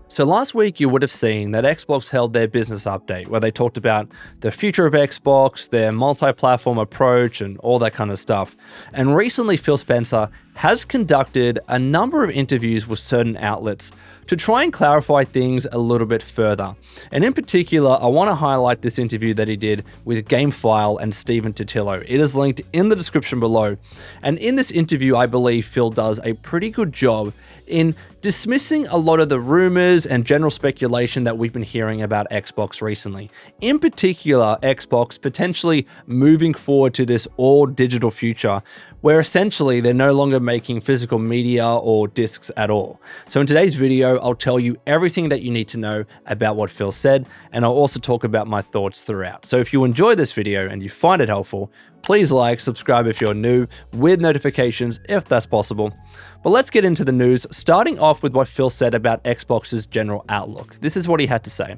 So last week you would have seen that Xbox held their business update where they talked about the future of Xbox, their multi-platform approach and all that kind of stuff. And recently Phil Spencer has conducted a number of interviews with certain outlets to try and clarify things a little bit further. And in particular, I want to highlight this interview that he did with GameFile and Stephen Totilo. It is linked in the description below. And in this interview, I believe Phil does a pretty good job in dismissing a lot of the rumors and general speculation that we've been hearing about Xbox recently. In particular, Xbox potentially moving forward to this all-digital future where essentially they're no longer making physical media or discs at all. So in today's video, I'll tell you everything that you need to know about what Phil said, and I'll also talk about my thoughts throughout. So if you enjoy this video and you find it helpful, please like, subscribe if you're new, with notifications if that's possible. But let's get into the news, starting off with what Phil said about Xbox's general outlook. This is what he had to say.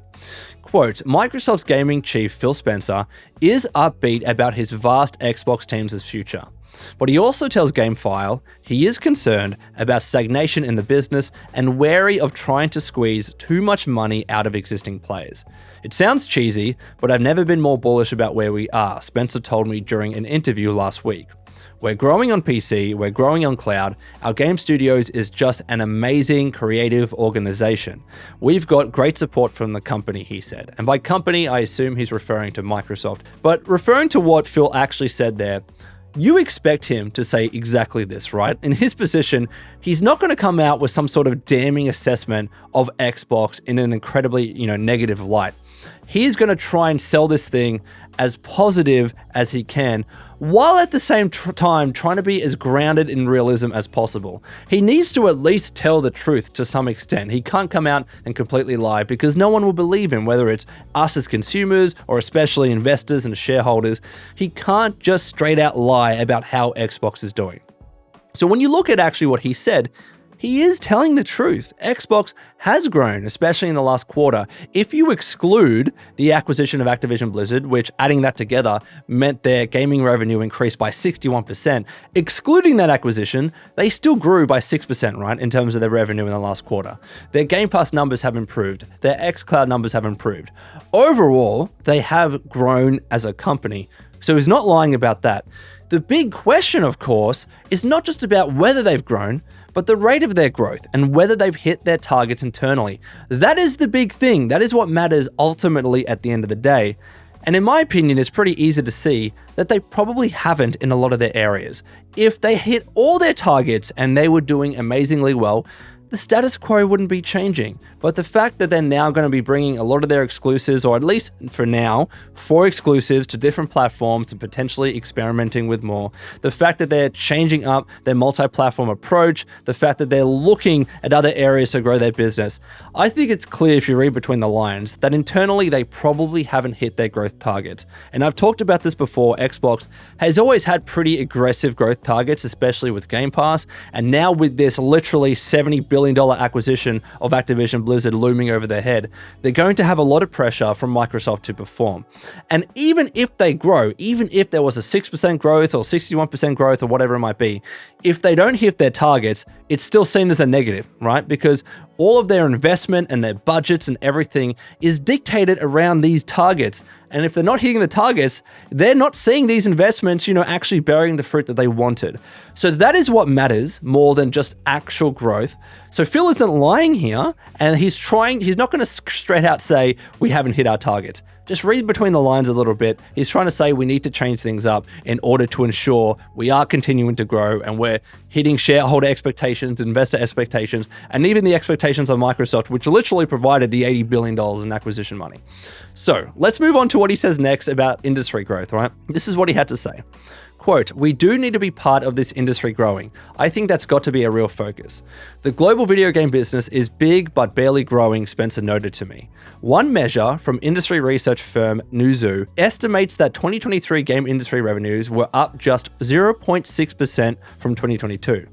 Quote, Microsoft's gaming chief Phil Spencer is upbeat about his vast Xbox team's future. But he also tells GameFile he is concerned about stagnation in the business and wary of trying to squeeze too much money out of existing players. It sounds cheesy, but I've never been more bullish about where we are, Spencer told me during an interview last week. We're growing on PC, we're growing on cloud, our game studios is just an amazing creative organization. We've got great support from the company, he said. And by company, I assume he's referring to Microsoft. But referring to what Phil actually said there, you expect him to say exactly this, right? In his position, he's not going to come out with some sort of damning assessment of Xbox in an incredibly, negative light. He's going to try and sell this thing as positive as he can, while at the same time trying to be as grounded in realism as possible. He needs to at least tell the truth to some extent. He can't come out and completely lie because no one will believe him, whether it's us as consumers or especially investors and shareholders. He can't just straight out lie about how Xbox is doing. So when you look at actually what he said, he is telling the truth. Xbox has grown, especially in the last quarter. If you exclude the acquisition of Activision Blizzard, which adding that together meant their gaming revenue increased by 61%, excluding that acquisition, they still grew by 6%, right, in terms of their revenue in the last quarter. Their Game Pass numbers have improved. Their xCloud numbers have improved. Overall, they have grown as a company. So he's not lying about that. The big question, of course, is not just about whether they've grown, but the rate of their growth and whether they've hit their targets internally. That is the big thing. That is what matters ultimately at the end of the day. And in my opinion, it's pretty easy to see that they probably haven't in a lot of their areas. If they hit all their targets and they were doing amazingly well, the status quo wouldn't be changing. But the fact that they're now going to be bringing a lot of their exclusives, or at least for now, 4 exclusives to different platforms and potentially experimenting with more, the fact that they're changing up their multi-platform approach, the fact that they're looking at other areas to grow their business, I think it's clear if you read between the lines that internally they probably haven't hit their growth targets. And I've talked about this before, Xbox has always had pretty aggressive growth targets, especially with Game Pass, and now with this literally $70 billion acquisition of Activision Blizzard looming over their head, they're going to have a lot of pressure from Microsoft to perform. And even if they grow, even if there was a 6% growth or 61% growth or whatever it might be, if they don't hit their targets, it's still seen as a negative, right? Because all of their investment and their budgets and everything is dictated around these targets. And if they're not hitting the targets, they're not seeing these investments, actually bearing the fruit that they wanted. So that is what matters more than just actual growth. So Phil isn't lying here, and he's not going to straight out say, we haven't hit our targets. Just read between the lines a little bit. He's trying to say we need to change things up in order to ensure we are continuing to grow and we're hitting shareholder expectations, investor expectations, and even the expectations of Microsoft, which literally provided the $80 billion in acquisition money. So let's move on to what he says next about industry growth, right? This is what he had to say. Quote, we do need to be part of this industry growing. I think that's got to be a real focus. The global video game business is big but barely growing, Spencer noted to me. One measure from industry research firm Newzoo estimates that 2023 game industry revenues were up just 0.6% from 2022.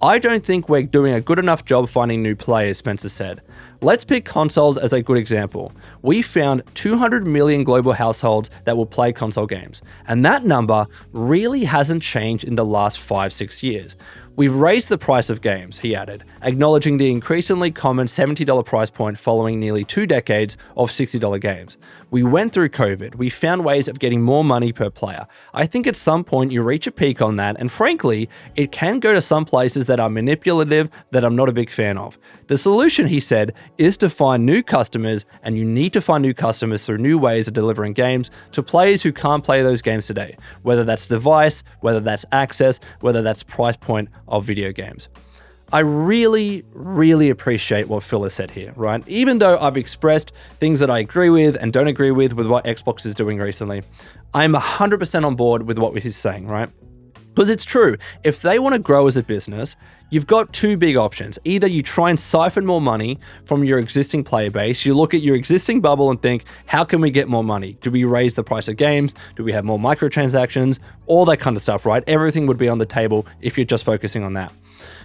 I don't think we're doing a good enough job finding new players, Spencer said. Let's pick consoles as a good example. We found 200 million global households that will play console games, and that number really hasn't changed in the last 5-6 years. We've raised the price of games, he added, acknowledging the increasingly common $70 price point following nearly 2 decades of $60 games. We went through COVID. We found ways of getting more money per player. I think at some point you reach a peak on that, and frankly, it can go to some places that are manipulative that I'm not a big fan of. The solution, he said, is to find new customers, and you need to find new customers through new ways of delivering games to players who can't play those games today, whether that's device, whether that's access, whether that's price point of video games. I really, really appreciate what Phil has said here, right? Even though I've expressed things that I agree with and don't agree with what Xbox is doing recently, I'm 100% on board with what he's saying, right? Because it's true. If they want to grow as a business, you've got 2 big options. Either you try and siphon more money from your existing player base, you look at your existing bubble and think, how can we get more money? Do we raise the price of games? Do we have more microtransactions? All that kind of stuff, right? Everything would be on the table if you're just focusing on that.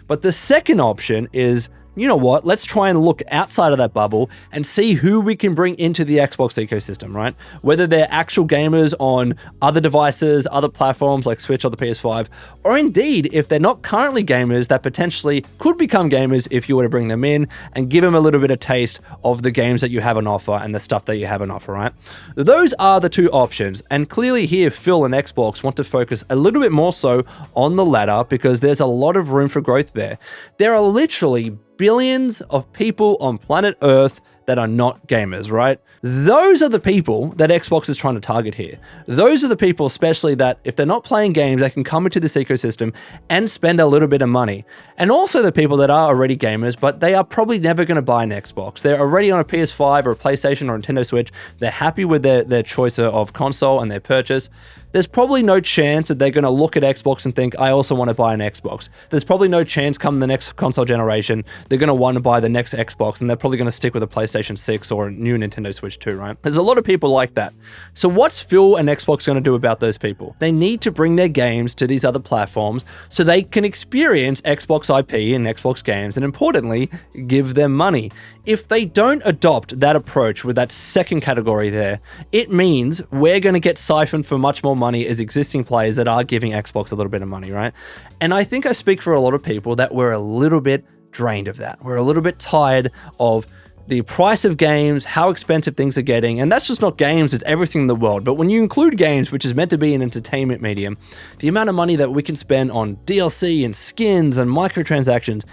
But the second option is, you know what, let's try and look outside of that bubble and see who we can bring into the Xbox ecosystem, right? Whether they're actual gamers on other devices, other platforms like Switch or the PS5, or indeed, if they're not currently gamers that potentially could become gamers if you were to bring them in and give them a little bit of taste of the games that you have on offer and the stuff that you have on offer, right? Those are the 2 options. And clearly here, Phil and Xbox want to focus a little bit more so on the latter because there's a lot of room for growth there. There are literally billions of people on planet Earth that are not gamers, right? Those are the people that Xbox is trying to target here. Those are the people, especially that if they're not playing games, they can come into this ecosystem and spend a little bit of money. And also the people that are already gamers, but they are probably never going to buy an Xbox. They're already on a PS5 or a PlayStation or a Nintendo Switch. They're happy with their choice of console and their purchase. There's probably no chance that they're going to look at Xbox and think, I also want to buy an Xbox. There's probably no chance come the next console generation, they're going to want to buy the next Xbox, and they're probably going to stick with a PlayStation 6 or a new Nintendo Switch 2, right? There's a lot of people like that. So what's Phil and Xbox going to do about those people? They need to bring their games to these other platforms so they can experience Xbox IP and Xbox games, and importantly, give them money. If they don't adopt that approach with that second category there, it means we're going to get siphoned for much more money as existing players that are giving Xbox a little bit of money, right? And I think I speak for a lot of people that we're a little bit drained of that. We're a little bit tired of the price of games, how expensive things are getting, and that's just not games, it's everything in the world. But when you include games, which is meant to be an entertainment medium, the amount of money that we can spend on DLC and skins and microtransactions,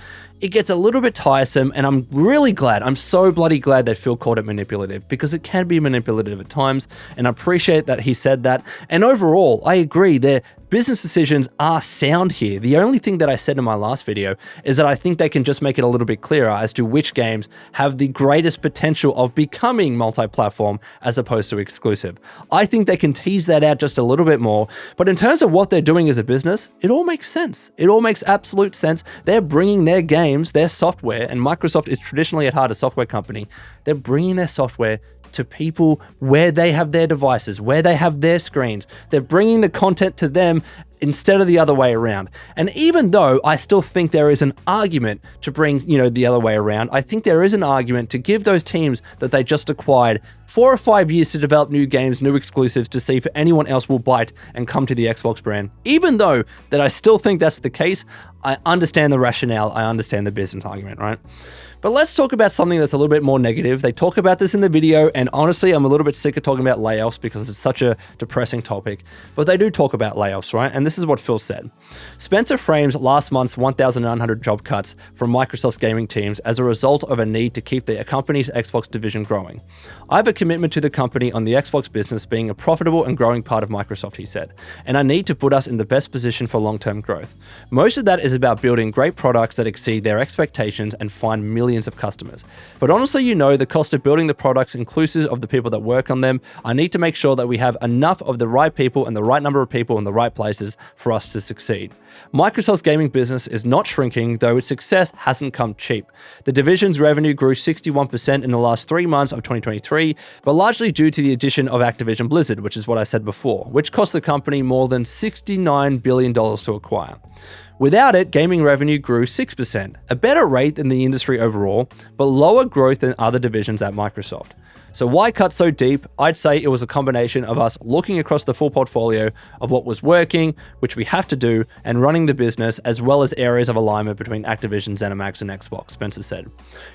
it gets a little bit tiresome, and I'm really glad, I'm so bloody glad that Phil called it manipulative, because it can be manipulative at times, and I appreciate that he said that. And overall, I agree, their business decisions are sound here. The only thing that I said in my last video is that I think they can just make it a little bit clearer as to which games have the greatest potential of becoming multi-platform as opposed to exclusive. I think they can tease that out just a little bit more, but in terms of what they're doing as a business, it all makes sense. It all makes absolute sense. They're bringing their games, their software, and Microsoft is traditionally at heart a software company. They're bringing their software to people where they have their devices, where they have their screens. They're bringing the content to them instead of the other way around. And even though I still think there is an argument to bring, the other way around, I think there is an argument to give those teams that they just acquired 4 or 5 years to develop new games, new exclusives, to see if anyone else will bite and come to the Xbox brand. Even though that I still think that's the case, I understand the rationale, I understand the business argument, right? But let's talk about something that's a little bit more negative. They talk about this in the video, and honestly, I'm a little bit sick of talking about layoffs because it's such a depressing topic. But they do talk about layoffs, right? And this is what Phil said. Spencer frames last month's 1,900 job cuts from Microsoft's gaming teams as a result of a need to keep the company's Xbox division growing. I have a commitment to the company on the Xbox business being a profitable and growing part of Microsoft, he said, and I need to put us in the best position for long-term growth. Most of that is about building great products that exceed their expectations and find millions of customers. But honestly, the cost of building the products inclusive of the people that work on them, I need to make sure that we have enough of the right people and the right number of people in the right places for us to succeed. Microsoft's gaming business is not shrinking, though its success hasn't come cheap. The division's revenue grew 61% in the last 3 months of 2023, but largely due to the addition of Activision Blizzard, which is what I said before, which cost the company more than $69 billion to acquire. Without it, gaming revenue grew 6%, a better rate than the industry overall, but lower growth than other divisions at Microsoft. So why cut so deep? I'd say it was a combination of us looking across the full portfolio of what was working, which we have to do, and running the business, as well as areas of alignment between Activision, ZeniMax, and Xbox, Spencer said.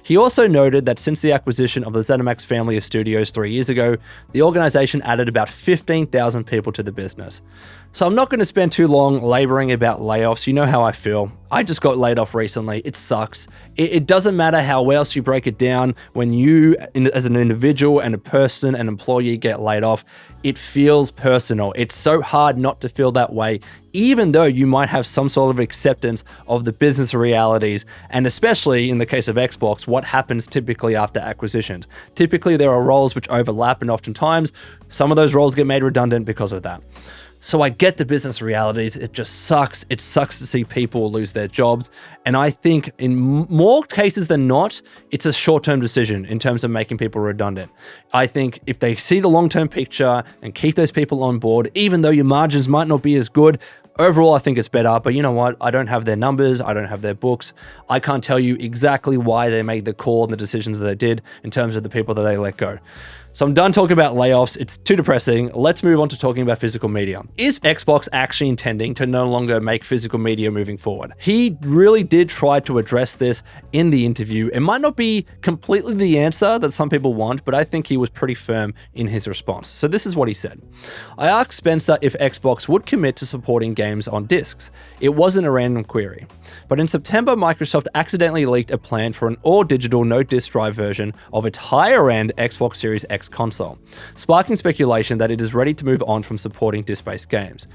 He also noted that since the acquisition of the ZeniMax family of studios 3 years ago, the organization added about 15,000 people to the business. So I'm not going to spend too long laboring about layoffs. You know how I feel. I just got laid off recently. It sucks. It doesn't matter how else you break it down. When you, as an individual and a person, an employee, get laid off, it feels personal. It's so hard not to feel that way, even though you might have some sort of acceptance of the business realities, and especially in the case of Xbox, what happens typically after acquisitions. Typically, there are roles which overlap, and oftentimes, some of those roles get made redundant because of that. So I get the business realities. It just sucks. It sucks to see people lose their jobs. And I think in more cases than not, it's a short-term decision in terms of making people redundant. I think if they see the long-term picture and keep those people on board, even though your margins might not be as good, overall, I think it's better. But you know what? I don't have their numbers. I don't have their books. I can't tell you exactly why they made the call and the decisions that they did in terms of the people that they let go. So I'm done talking about layoffs. It's too depressing. Let's move on to talking about physical media. Is Xbox actually intending to no longer make physical media moving forward? He really did try to address this in the interview. It might not be completely the answer that some people want, but I think he was pretty firm in his response. So this is what he said. I asked Spencer if Xbox would commit to supporting games on discs. It wasn't a random query. But in September, Microsoft accidentally leaked a plan for an all-digital, no-disc drive version of its higher-end Xbox Series X console, sparking speculation that it is ready to move on from supporting disc-based games.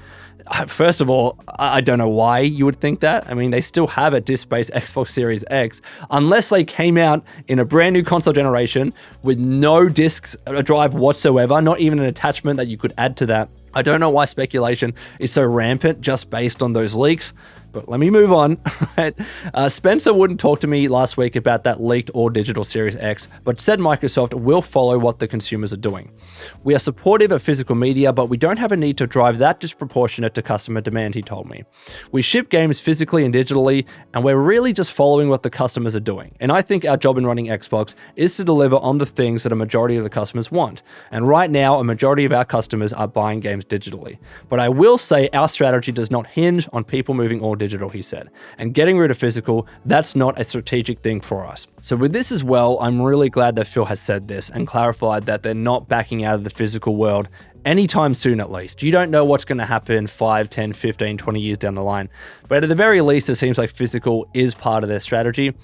First of all, I don't know why you would think that. I mean, they still have a disc-based Xbox Series X, unless they came out in a brand new console generation with no disc drive whatsoever, not even an attachment that you could add to that. I don't know why speculation is so rampant just based on those leaks, but let me move on. Spencer wouldn't talk to me last week about that leaked or digital Series X, but said Microsoft will follow what the consumers are doing. We are supportive of physical media, but we don't have a need to drive that disproportionate to customer demand, he told me. We ship games physically and digitally, and we're really just following what the customers are doing. And I think our job in running Xbox is to deliver on the things that a majority of the customers want. And right now, a majority of our customers are buying games digitally. But I will say our strategy does not hinge on people moving all digital, he said. And getting rid of physical, that's not a strategic thing for us. So with this as well, I'm really glad that Phil has said this and clarified that they're not backing out of the physical world anytime soon, at least. You don't know what's going to happen 5, 10, 15, 20 years down the line. But at the very least, it seems like physical is part of their strategy.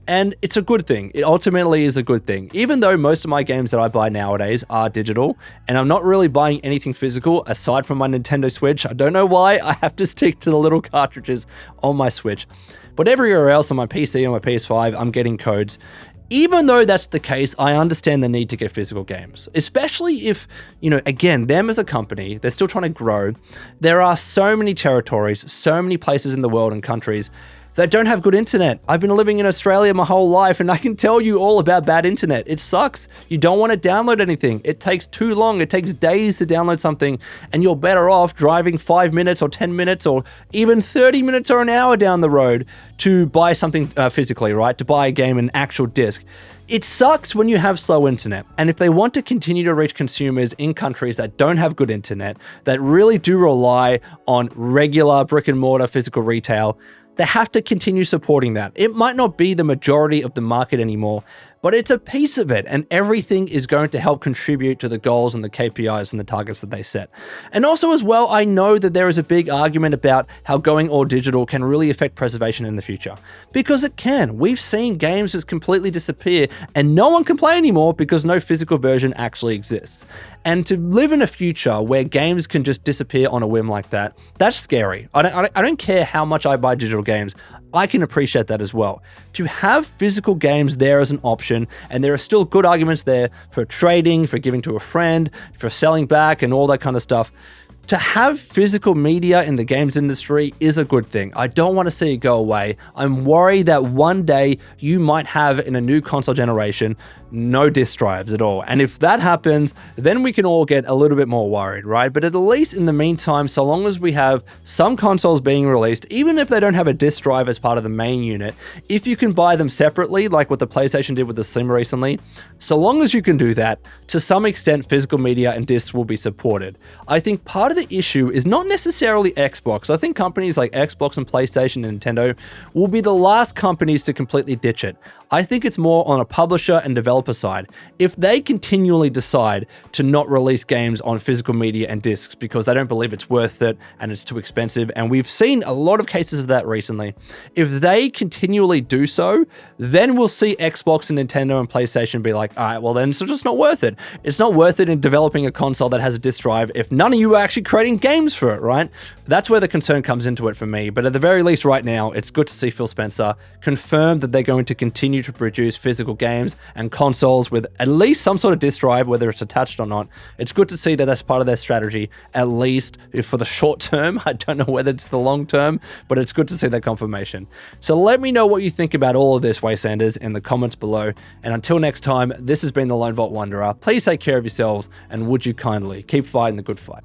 And it's a good thing. It ultimately is a good thing. Even though most of my games that I buy nowadays are digital, and I'm not really buying anything physical aside from my Nintendo Switch. I don't know why. I have to stick to the little cartridges on my Switch. But everywhere else on my PC and my PS5, I'm getting codes. Even though that's the case, I understand the need to get physical games, especially if, again, them as a company, they're still trying to grow. There are so many territories, so many places in the world and countries that don't have good internet. I've been living in Australia my whole life, and I can tell you all about bad internet. It sucks. You don't want to download anything. It takes too long. It takes days to download something, and you're better off driving 5 minutes or 10 minutes or even 30 minutes or an hour down the road to buy something physically, right? To buy a game, an actual disc. It sucks when you have slow internet, and if they want to continue to reach consumers in countries that don't have good internet, that really do rely on regular brick and mortar physical retail, they have to continue supporting that. It might not be the majority of the market anymore, but it's a piece of it, and everything is going to help contribute to the goals and the KPIs and the targets that they set. And also as well, I know that there is a big argument about how going all digital can really affect preservation in the future, because it can. We've seen games just completely disappear, and no one can play anymore because no physical version actually exists. And to live in a future where games can just disappear on a whim like that, that's scary. I don't care how much I buy digital games. I can appreciate that as well. To have physical games there as an option, and there are still good arguments there for trading, for giving to a friend, for selling back and all that kind of stuff. To have physical media in the games industry is a good thing. I don't want to see it go away. I'm worried that one day you might have in a new console generation no disk drives at all. And if that happens, then we can all get a little bit more worried, right? But at least in the meantime, so long as we have some consoles being released, even if they don't have a disk drive as part of the main unit, if you can buy them separately, like what the PlayStation did with the Slim recently, so long as you can do that, to some extent, physical media and discs will be supported. I think part of the issue is not necessarily Xbox. I think companies like Xbox and PlayStation and Nintendo will be the last companies to completely ditch it. I think it's more on a publisher and developer side. If they continually decide to not release games on physical media and discs because they don't believe it's worth it and it's too expensive, and we've seen a lot of cases of that recently, if they continually do so, then we'll see Xbox and Nintendo and PlayStation be like, all right, well then it's just not worth it. It's not worth it in developing a console that has a disc drive if none of you are actually creating games for it, right? That's where the concern comes into it for me. But at the very least right now, it's good to see Phil Spencer confirm that they're going to continue to produce physical games and consoles with at least some sort of disc drive, whether it's attached or not. It's good to see that that's part of their strategy, at least for the short term. I don't know whether it's the long term, but it's good to see that confirmation. So let me know what you think about all of this, Wastelanders, in the comments below. And until next time, this has been the Lone Vault Wanderer. Please take care of yourselves, and would you kindly keep fighting the good fight.